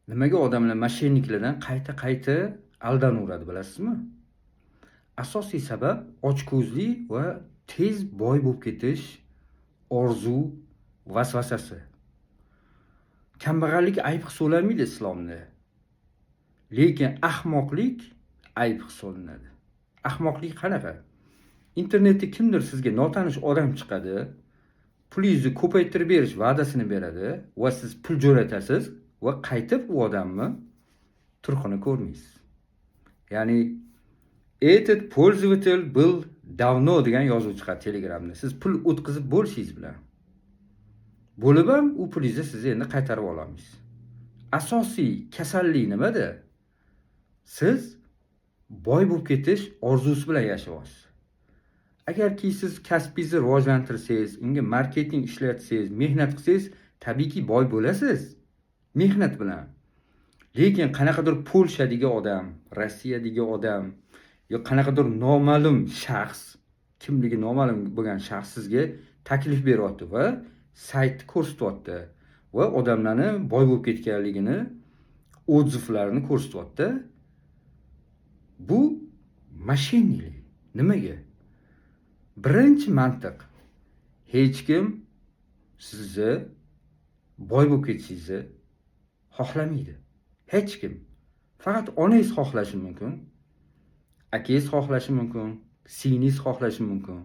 Nimaga odamlar moshenniklardan qayta aldanaveradi bilasizmi? Asosiy sabab ochko'zlik va tez boy bo'lib ketish orzu vasvasasi. Kambag'allik ayb hisoblanmaydi islomda. Lekin ahmoqlik ayb hisoblanadi. Ahmoqlik qanaqa? Internetda kimdir sizga notanish odam chiqadi, pulingizni ko'paytirib berish va'dasini beradi va siz pul jo'natasiz va qaytib u odamni turqini ko'rmaysiz. Ya'ni этот пользователь был давно degan yozuv chiqadi Telegramda. Siz pul o'tkazib bo'lishingiz bilan bo'lib ham u pulingizni siz endi qaytarib ololmaysiz. Asosiy kasallik nimada? Siz boy bo'lib ketish orzusi bilan yashayapsiz. Agarki siz kasbingizni rivojlantirsangiz, unga marketing ishlatsangiz, mehnat qilsangiz, tabiiyki boy bo'lasiz. Mehnat bilan. Lekin qanaqadir Polshadagi odam, Rossiyadagi odam yo qanaqadir noma'lum shaxs, kimligi noma'lum bo'lgan shaxs sizga taklif beryapti va sayt ko'rsatyapti va odamlarni boy bo'lib ketganligini, odzivlarini ko'rsatyapti. Bu moshenniklik. Nimaga? Birinchi mantiq. Hech kim sizni boy bo'lib ketishingizni xohlamaydi. Hech kim. Faqat onangiz xohlashi mumkin, akangiz xohlashi mumkin, singlingiz xohlashi mumkin.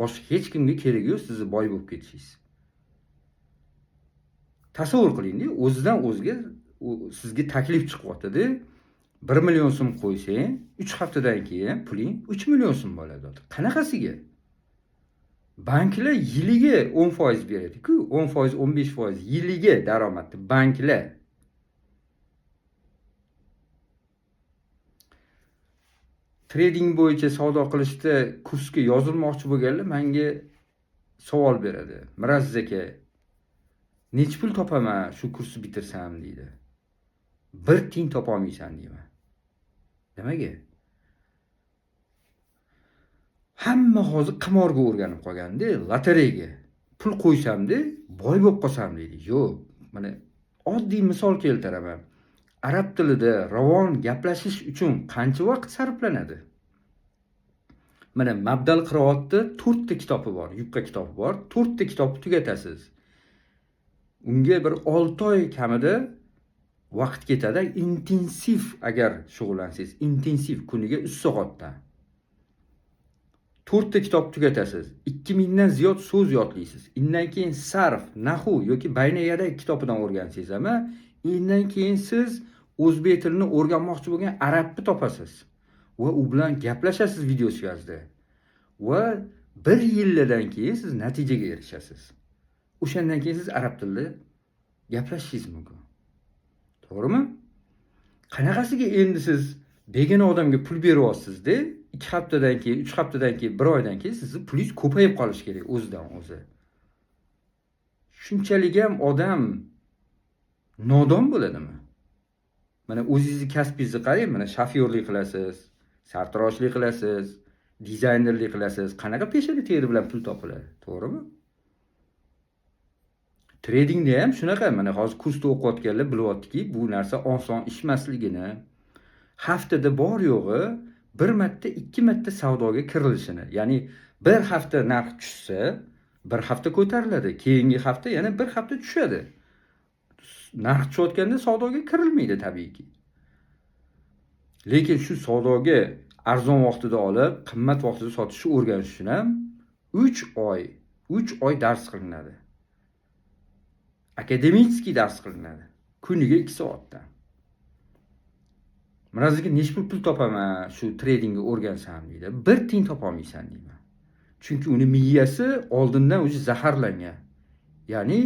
Boshqa hech kimga keragi yo'q sizni boy bo'lib ketishingiz. Tasavvur qiling-da, o'zidan o'ziga sizga taklif chiqyapti-da, 1 million so'm qo'ysang, 3 haftadan keyin puling 3 million so'm bo'ladi. Qanaqasiga? Banklar yiliga 10% beradi-ku, 10%, 15% yiliga daromadni banklar. Trading bo'yicha savdo qilishda kursga yozilmoqchi bo'lganlar menga savol beradi. Miraziz aka, nechta pul topaman shu kursni bitirsam deydi. 1 tiyin topa olmaysan deyman. Nimaga? Hamma hozir qimorga o'rganib qolganda, lotereyaga pul qo'ysam-da, boy bo'lib qolsam deydi. Yo'q, mana oddiy misol keltiraman. Arab tilida ravon gaplashish uchun qancha vaqt sarflanadi? Mana Mabdal qiroatda 4 ta kitobi bor, yupqa kitobi bor. 4 ta kitobni tugatasiz. Unga bir 6 oy kamida vaqt ketadi. Intensiv agar shug'ullansangiz, intensiv kuniga 3 soatdan. 4 ta kitob tugatasiz. 2000 dan ziyod so'z yodlaysiz. Undan keyin sarf, nahu yoki baynayada kitobidan o'rgansangiz ham, undan keyin siz o'zbek tilini o'rganmoqchi bo'lgan arabni topasiz va u bilan gaplashasiz video svязda. Va 1 yildan keyin siz natijaga erishasiz. O'shandan keyin siz arab tilida gaplashishingiz mumkin. To'g'rimi? Qanaqasiga endi siz begona odamga pul beryapsiz-da, 2 haftadan keyin, 3 haftadan keyin, 1 oydan keyin sizni pulingiz ko'payib qolishi kerak o'zidan o'zi. Shunchalik ham odam nodon bo'ladimi? Mana o'zingizni kasbingizni qarang, mana shofyorlik qilasiz, sartaroshlik qilasiz, dizaynerlik qilasiz. Qanaqa peshona teri bilan pul topiladi, to'g'rimi? Tradingda ham shunaqa. Mana hozir kursda o'qiyotganlar bilyaptiki, bu narsa oson ish emasligini, haftada bor yo'g'i 1 marta, 2 marta savdoga kirilishini. Ya'ni bir hafta narx tushsa, 1 hafta ko'tariladi, keyingi hafta yana 1 hafta tushadi. Narx tushayotganda savdoga kirilmaydi tabiiyki. Lekin shu savdoga arzon vaqtida olib, qimmat vaqtida sotishni o'rganish uchun ham 3 oy dars qilinadi. Akademik dars qilinadi. Kuniga 2 soatdan. Miraziga nechta pul topaman shu tradingni o'rgansam deydi. 1 tiyin topa olmaysan deyman. Chunki uni miyasi oldindan o'zi zaharlangan. Ya'ni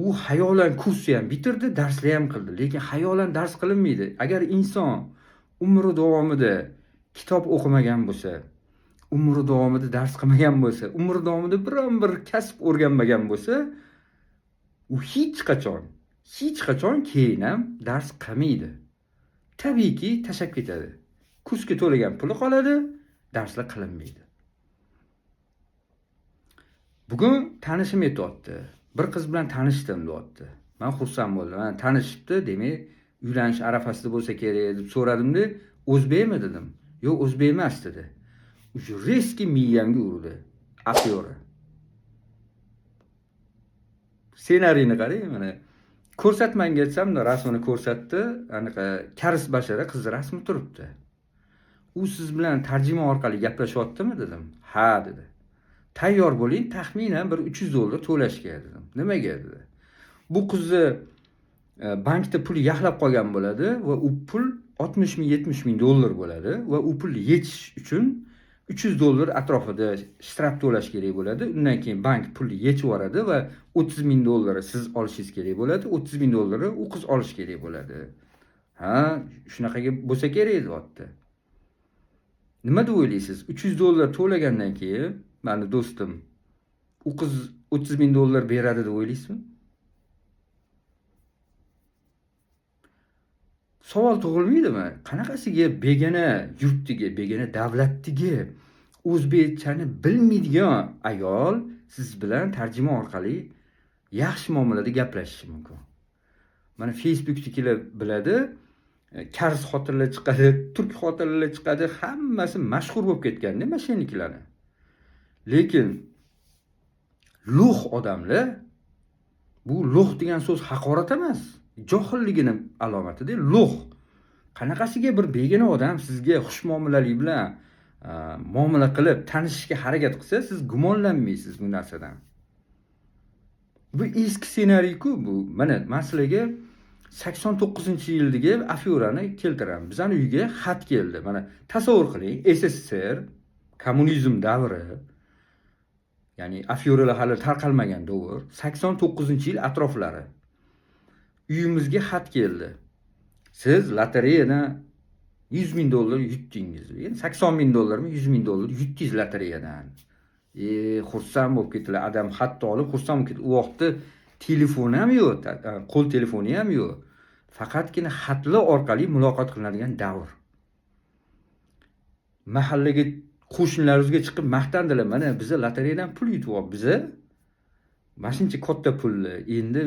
u hayolan kursni ham bitirdi, darslar ham qildi, lekin hayolan dars qilinmaydi. Agar inson umri davomida kitob o'qimagan bo'lsa, umri davomida dars qilmagan bo'lsa, umri davomida biron bir kasb o'rganmagan bo'lsa, u hech qachon keyin ham dars qilmaydi. Tabiiyki tashab ketadi. Kursga to'lagan puli qoladi, darslar qilinmaydi. Bugun tanishim aytayapti. Bir qiz bilan tanishdim deyapti. Men xursand bo'ldim. Ha, tanishibdi, demak, uylanish arafasida bo'lsa kerak deb so'radimda, o'zbekmi dedim. Yo'q, o'zbek emas dedi. Уже резко miyamga urdi. Afyora. Ssenariyni qarang mana. Ko'rsatmanga aytsam, rasmini ko'rsatdi. Anaqa karis bashara qiz rasmi turibdi. U siz bilan tarjima orqali gaplashyaptimi dedim. Ha dedi. Tayyor bo'ling, taxminan bir $300 to'lashga dedim. Nimaga dedi. Bu qizni bankda pul yaxlab qolgan bo'ladi va u pul 60 ming, 70 ming dollar bo'ladi va u pulni yechish uchun $300 atrofida shtraf to'lash kerak bo'ladi. Undan keyin bank pulni yechib yuboradi va 30 ming dollar siz olishingiz kerak bo'ladi. 30 ming dollar u qiz olish kerak bo'ladi. Ha, shunaqaga bo'lsa kerak deyapti. Nima deb o'ylaysiz? $300 to'lagandan keyin, mani do'stim, u qiz 30 ming dollar beradi deb o'ylaysizmi? Savol tug'ilmaydimi? Qanaqasiga begona yurtdagi, begona davlatdagi o'zbekchani bilmaydigan ayol siz bilan tarjima orqali yaxshi muomalada gaplashishi mumkin. Mana Facebook'dagilar biladi, kars xotinlar chiqadi, turk xotinlar chiqadi, hammasi mashhur bo'lib ketganda mashinalarni. Lekin lux odamlar, bu lux degan so'z haqorat emas, johilligini alomati-da. Lux. Qanaqasiga bir begona odam sizga xushmuomalalik bilan muomala qilib tanishishga harakat qilsa, siz gumonlanmaysiz bu narsadan. Bu eski ssenariy-ku bu. Mana men sizlarga 89-yildagi afyorani keltiraman. Bizning uyga xat keldi. Mana tasavvur qiling, SSSR kommunizm davri, ya'ni afyoralar hali tarqalmagan davr, 89-yil atroflari. Uyimizga xat keldi. Siz lotereyadan 100 ming dollar yutdingiz. Yani 80 ming dollarmi, 100 ming dollar yutdingiz lotereyadan. Xursand bo'lib ketdilar. Adam xatni olib xursand bo'lib ketdi. U vaqtda telefon ham yo'q, qo'l telefoni ham yo'q. Faqatgina xatlar orqali muloqot qilinadigan davr. Mahallaga qo'shnilarimizga chiqib maqtandilar. Mana biz lotereyadan pul yutyapmiz. Biz mashincha katta pulni. Endi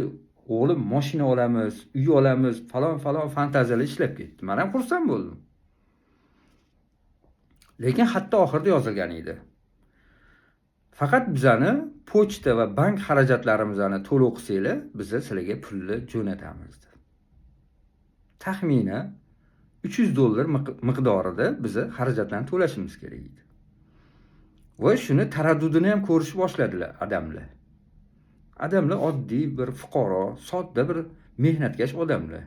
o'g'lim mashina olamiz, uy olamiz, falon fantaziyalar ishlab ketdi. Men ham xursand bo'ldim. Lekin xatda oxirida yozilgan edi. Faqat bizani pochta va bank xarajatlarimizni to'lov qilsanglar, biz sizlarga pulni jo'natamiz. Taxminan $300 miqdorida biz xarajatlarni to'lashimiz kerak edi. Va shuni taraddudini ham ko'rish boshladilar odamlar. Odamlar oddiy bir fuqaro, sodda bir mehnatkash odamlar.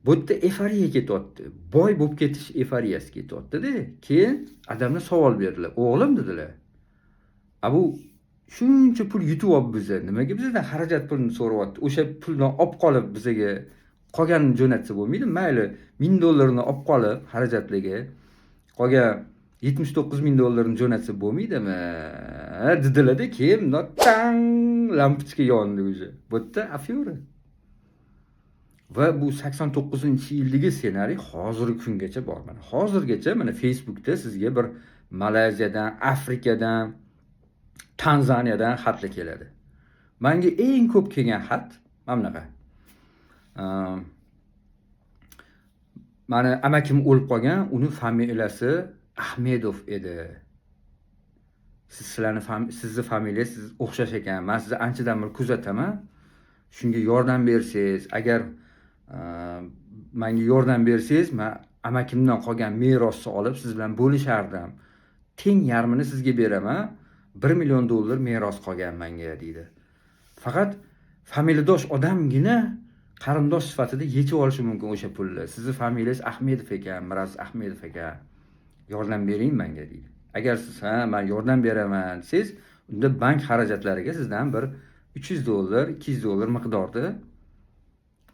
Bu yerda eforiya ketyapti. Boy bo'lib ketish eforiyasi ketyapti-da. Keyin odamlar savol berdilar. O'g'lim dedilar. Bu shuncha pul yutyapmiz biz. Nimaga bizdan xarajat pulini so'rayapti? O'sha pulni olib qolib bizga qolganini jo'natsa bo'lmaydi? Mayli, $1000 ni olib qolib xarajatlarga qolgan 79 ming dollarni jo'natsa bo'lmaydimi? Dedilar-da, keyin tang lampochka yondi o'zi. Bu yerda afyora. Va bu 89-yildagi ssenariy hozirgi kungacha bor. Mana hozirgacha mana Facebookda sizga bir Malayziyadan, Afrikadan, Tanzaniyadan xatlar keladi. Menga eng ko'p kelgan xat mana bunaqa. Mana amakim o'lib qolgan, uning familiyasi Ahmedov edi. Sizni familiyangiz o'xshash ekan. Men sizni anchadan beri kuzataman. Shunga yordam bersangiz, agar menga yordam bersangiz, men amakimdan qolgan merosni olib siz bilan bo'lishardim. Teng yarmini sizga beraman. $1 million meros qolgan menga deydi. Faqat familiyadosh odamgina qarindosh sifatida yechib olishi mumkin o'sha pulni. Sizni familiyangiz Ahmedov ekan, Miroz Ahmedov ekan. Yordam bering menga deydi. Agar siz men yordam beraman siz, unda bank xarajatlariga sizdan bir $300, $200 miqdorda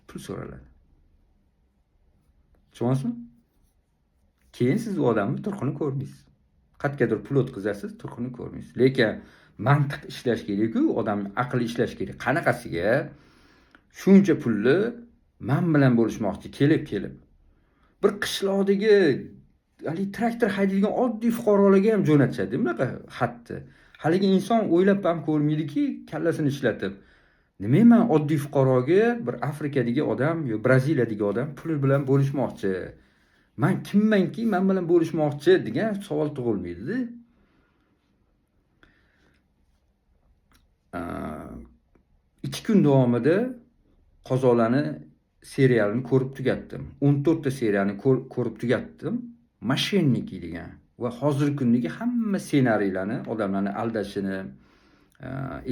pul so'raladi. Tushundingizmi? Keyin siz u odamni turqini ko'rmaysiz. Qatgadir pul o'tkazasiz, turqini ko'rmaysiz. Lekin mantiq ishlash kerak-ku, odam aqli ishlash kerak. Qanaqasiga shuncha pulni men bilan bo'lishmoqchi kelib. Bir qishloqdagi traktor haydaydigan oddiy fuqarolarga ham jo'natishadi bunaqa xatni. Haligi inson o'ylab ham ko'rmaydiki, kallasini ishlatib, nima men oddiy fuqaroga bir Afrikadagi odam yo Braziliyadagi odam pul bilan bo'lishmoqchi. Men kimmanki men bilan bo'lishmoqchi degan savol tug'ilmaydi-da. 2 kun davomida Qozolarni serialini ko'rib tugatdim. 14 ta seriyani ko'rib tugatdim. Moshenniki degan va hozirgi kundagi hamma ssenariylarni, odamlarni aldashini,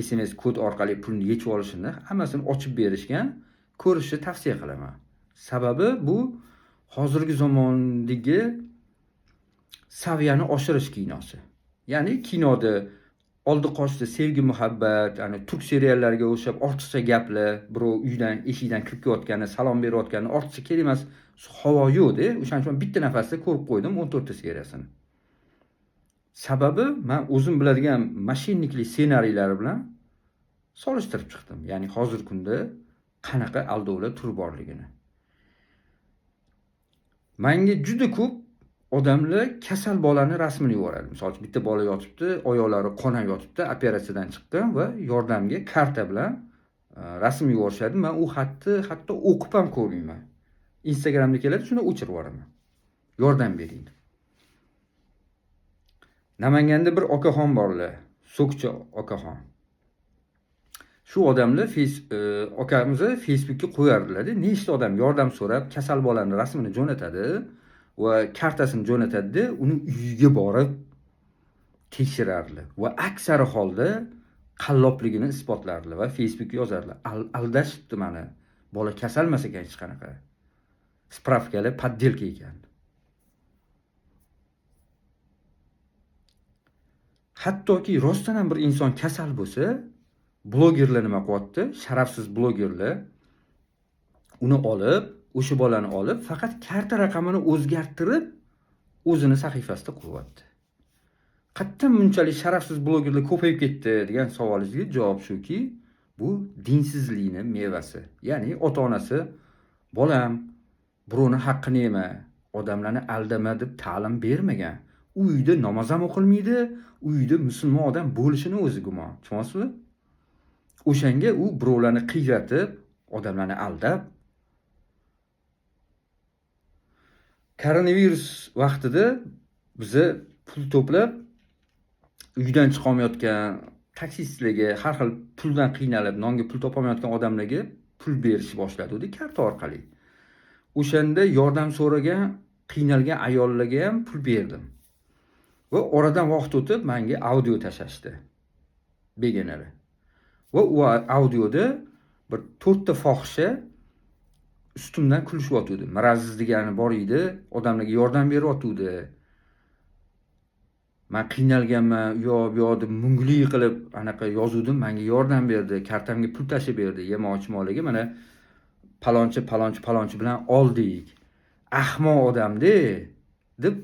SMS kod orqali pulni yechib olishini hammasini ochib berishgan. Ko'rishni tavsiya qilaman. Sababi bu hozirgi zamondagi saviyani oshirish kinosi. Ya'ni kinoda oldi qochdi sevgi muhabbat, ya'ni turk seriallariga o'xshab ortiqcha gaplar, birov uydan eshikdan kirib kelayotgani, salom berayotgani ortiqcha kerak emas, havo yo'q-da. O'shaning uchun bitta nafasda ko'rib qo'ydim 14 ta seriyasini. Sababi men o'zim biladigan moshenniklik ssenariylari bilan solishtirib chiqdim. Ya'ni hozirgi kunda qanaqa aldovlar turi borligini. Menga juda ko'p odamlar kasal bolani rasmini yuboradi. Misol uchun bitta bola yotibdi, oyoqlari qonab yotibdi, operatsiyadan chiqqan va yordamga karta bilan rasm yuborishadi. Men u hatto o'qib ham ko'rmayman. Instagramda keladi, shuni o'chirib yuboraman. Yordam bering. Namanganda bir okaxon borlar, So'kchi okaxon. Shu odamlar okamizni Facebookga qo'yardilar-da. Nechta odam yordam so'rab, kasal bolaning rasmini jo'natadi va kartasini jo'natadi, uni uyiga borib tekshirardilar va aksari holda qallobligini isbotlardilar va Facebookga yozardilar. Aldashibdi meni. Bola kasal emas ekan hech qanaqa. Spravkalar poddelka ekan. Hattoki rostdan ham bir inson kasal bo'lsa, blogerlar nima qilyapti? Sharafsiz blogerlar uni olib, o'sha bolani olib, faqat karta raqamini o'zgartirib, o'zini sahifasida qo'yapti. Qattan bunchalik sharafsiz blogerlar ko'payib ketdi degan savolingizga javob shuki, bu dinsizlikning mevasi. Ya'ni ota-onasi bolam birovni haqqini yema, odamlarni aldama deb ta'lim bermagan. Uyda namoz ham o'qilmaydi, uyda musulmon odam bo'lishini o'zi gumon. Tushunasizmi? O'shanga u birovlarni qiyratib, odamlarni aldab. Koronavirus vaqtida biza pul to'plab uydan chiqa olmayotgan taksistlarga, har xil puldan qiynalib, nonga pul topa olmayotgan odamlarga pul berishni boshladi, karta orqali. O'shanda yordam so'ragan, qiynalgan ayollarga ham pul berdim. Va oradan vaqt o'tib menga audio tashashdi. Begonalar. Va u audioda bir 4 ta fohisha ustimdan kulishyotdi. Maraziz degani bor edi, odamlarga yordam beryotdi. Men qiynalganman, bu yoqda mungli qilib anaqa yozuvdim, menga yordam berdi, kartamga pul tashib berdi, yemoq-ichmoqlarga mana palonchi bilan oldik. Ahmoq odam-da deb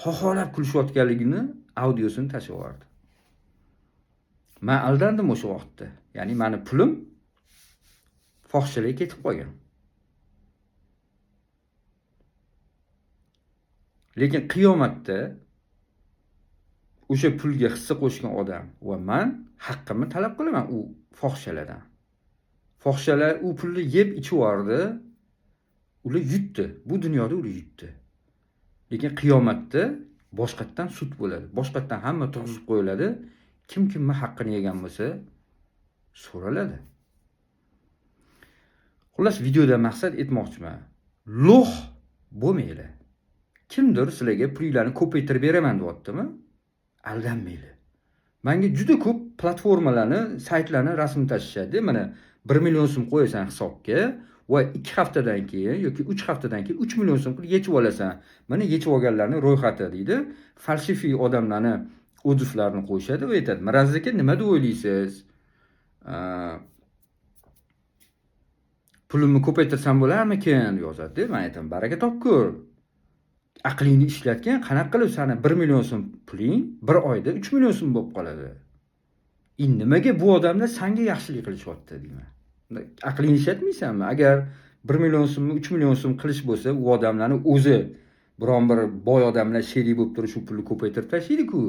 xoxolab kulishayotganligini audiosini tashib yubordi. Men aldandim o'sha vaqtda. Ya'ni meni pulim fohishalarga ketib qolgan. Lekin qiyomatda o'sha pulga hissa qo'shgan odam va men haqqimni talab qilaman u fohishalardan. Fohishalar u pulni yeb ichib yubordi, ular yutdi. Bu dunyoda ular yutdi. Lekin qiyomatda boshqatdan sud bo'ladi. Boshqatdan hamma turg'izib qo'yiladi. Kimni haqqini yegan bo'lsa so'raladi. Xullas, videoda maqsad etmoqchiman. Lo'x bo'lmaylar. Kimdir sizlarga pullarni ko'paytirib beraman deyaptimi? Aldanmaylar. Menga juda ko'p platformalarni, saytlarni rasm tashishadi. Mana 1 million so'm qo'yasan hisobga va 2 haftadan keyin yoki 3 haftadan keyin 3 million so'm qilib yechib olasan. Mana yechib olganlarning ro'yxati deydi. Falsifiy odamlarni o'ziflarini qo'yishadi va aytadi: "Miraziz aka, nima deb o'ylaysiz? Pulimni ko'paytirsam bo'larmikin?" yozadi. Men aytaman: "Baraka topkur. Aqlingni ishlatgan, qanaqa qilib seni 1 million so'm puling 1 oyda 3 million so'm bo'lib qoladi. Nimaga bu odamlar senga yaxshilik qilishyapti deyman. Aqlingni ishlatmaysanmi? Agar 1 million so'mni 3 million so'm qilish bo'lsa, u odamlarni o'zi Biron bir boy odamlar sherik bo'lib turib shu pulni ko'paytirib tashlaydi-ku.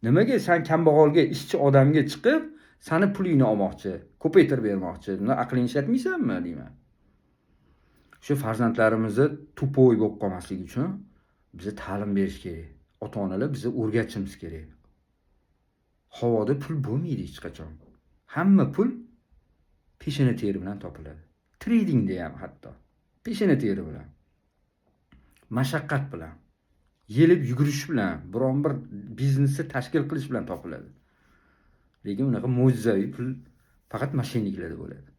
Nimaga sen kambag'alga, ishchi odamga chiqib, sani pulingni olmoqchi, ko'paytirib bermoqchi? Buni aqlingni ishlatmaysanmi deyman. Shu farzandlarimizni tupoy bo'lib qolmasligi uchun biza ta'lim berish kerak. Ota-onalar bizni o'rgatishimiz kerak. Havoda pul bo'lmaydi hech qachon. Hamma pul peshona teri bilan topiladi. Tradingda ham hatto peshona teri bilan, mashaqqat bilan, yelib yugurish bilan, biron bir biznesni tashkil qilish bilan topiladi. Lekin unaqa mo'jizaviy pul faqat mashinniklarda bo'ladi.